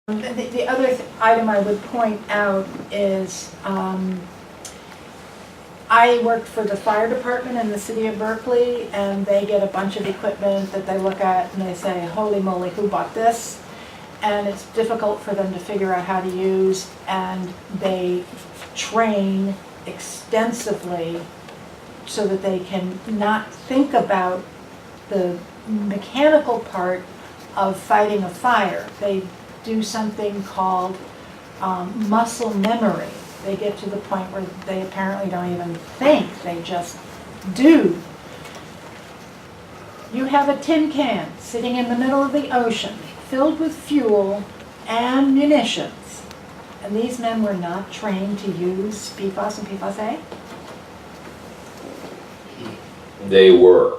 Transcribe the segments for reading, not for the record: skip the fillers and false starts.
The other item I would point out is I worked for the fire department in the city of Berkeley, and they get a bunch of equipment that they look at and they say, holy moly, who bought this? And it's difficult for them to figure out how to use, and they train extensively so that they can not think about the mechanical part of fighting a fire. They do something called muscle memory. They get to the point where they apparently don't even think, they just do. You have a tin can sitting in the middle of the ocean, filled with fuel and munitions, and these men were not trained to use PFAS and PFAS-A? They were.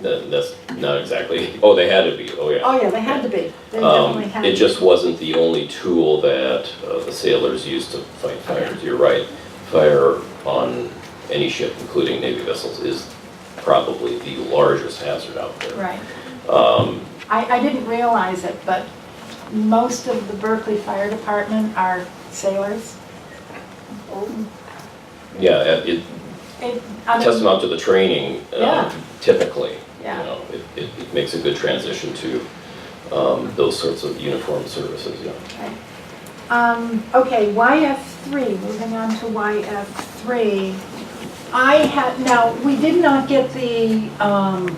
That's not exactly, oh, they had to be, oh yeah. Oh yeah, they had to be. They definitely had to It be. just wasn't the only tool that the sailors used to fight fires. You're right. Fire on any ship, including Navy vessels, is probably the largest hazard out there. Right. I didn't realize it, but most of the Berkeley Fire Department are sailors. Yeah, I mean, testament to the training, Yeah. typically. Yeah. You know, it makes a good transition to those sorts of uniformed services, yeah. right. Okay, YF3, moving on to YF3. Now, we did not get the,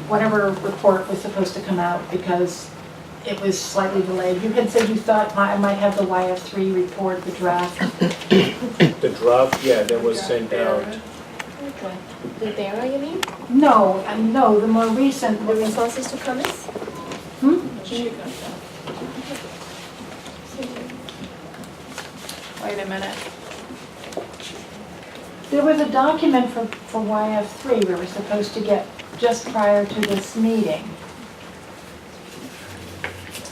whatever report was supposed to come out because it was slightly delayed. You had said you thought I might have the YF3 report, the draft. The draft, yeah, that was sent out. Okay. The BARA, you mean? No, no, the more recent. The responses to comments? Wait a minute. There was a document for YF3 we were supposed to get just prior to this meeting.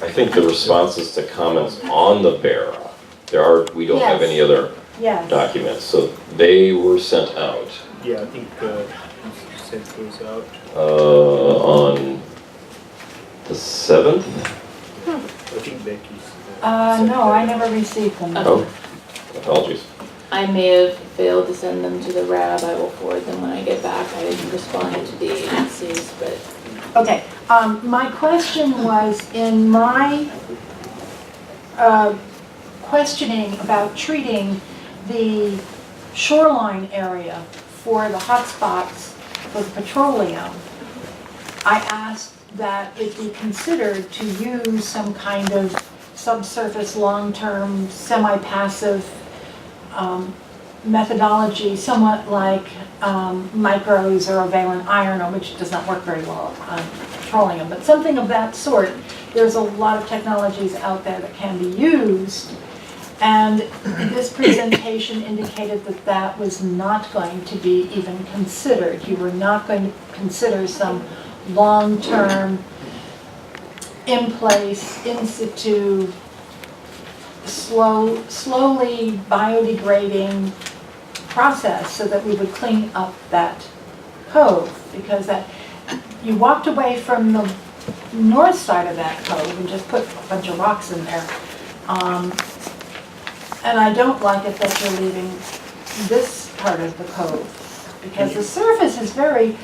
I think the responses to comments on the BARA, we don't have Yes. any other Yes. documents, so they were sent out Yeah, I think sent those out. on the 7th? I think Becky's. No, I never received them. Oh, apologies. I may have failed to send them to the RAB. I will forward them when I get back. I responded to the agencies, but Okay, my question was, in my questioning about treating the shoreline area for the hotspots for petroleum, I asked that it be considered to use some kind of subsurface, long-term, semi-passive methodology, somewhat like micros or a valent iron, which does not work very well on petroleum, but something of that sort. There's a lot of technologies out there that can be used, and this presentation indicated that that was not going to be even considered. You were not going to consider some long-term, in-place, in situ, slowly biodegrading process so that we would clean up that cove, because that you walked away from the north side of that cove and just put a bunch of rocks in there. And I don't like it that you're leaving this part of the cove, because the surface is very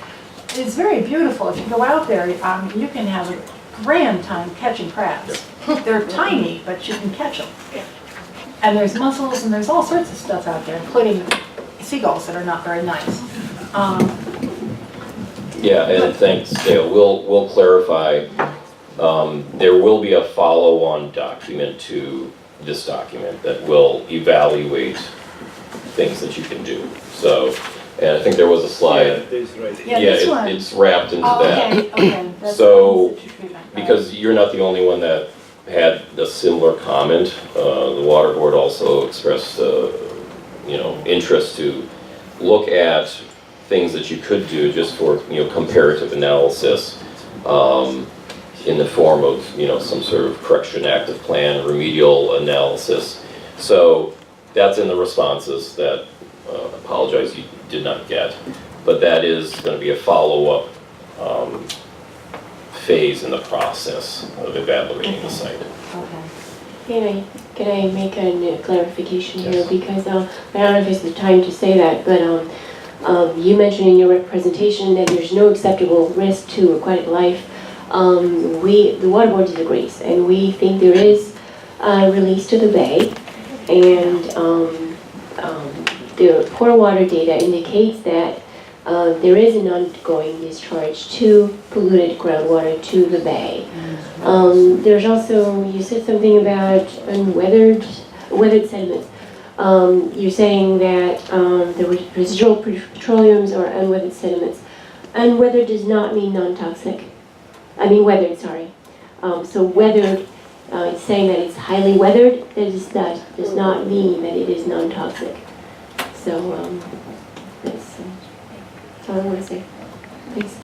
beautiful. If you go out there, you can have a grand time catching crabs. They're tiny, but you can catch them. And there's mussels and there's all sorts of stuff out there, including seagulls that are not very nice. Yeah, and thanks, Dale. We'll clarify. There will be a follow-on document to this document that will evaluate things that you can do. So, and I think there was a Yeah, slide. this right. Yeah, this one. It's wrapped into Oh, that. okay. That's- So, that should be fine. Because you're not the only one that had a similar comment. The water board also expressed, interest to look at things that you could do just for, comparative analysis in the form of, some sort of correction active plan, remedial analysis. So that's in the responses that, apologize you did not get, but that is going to be a follow-up phase in the process of evaluating the site. Okay. Can I make a clarification here? Yes. Because I don't know if it's the time to say that, but you mentioned in your presentation that there's no acceptable risk to aquatic life. The water board disagrees, and we think there is release to the bay, and the pore water data indicates that there is an ongoing discharge to polluted groundwater to the bay. There's also, you said something about weathered sediments. You're saying that the residual petroleums or unweathered sediments. Unweathered does not mean non-toxic. I mean weathered, sorry. So weathered, it's saying that it's highly weathered. That does not mean that it is non-toxic. So that's all I want to say. Thanks.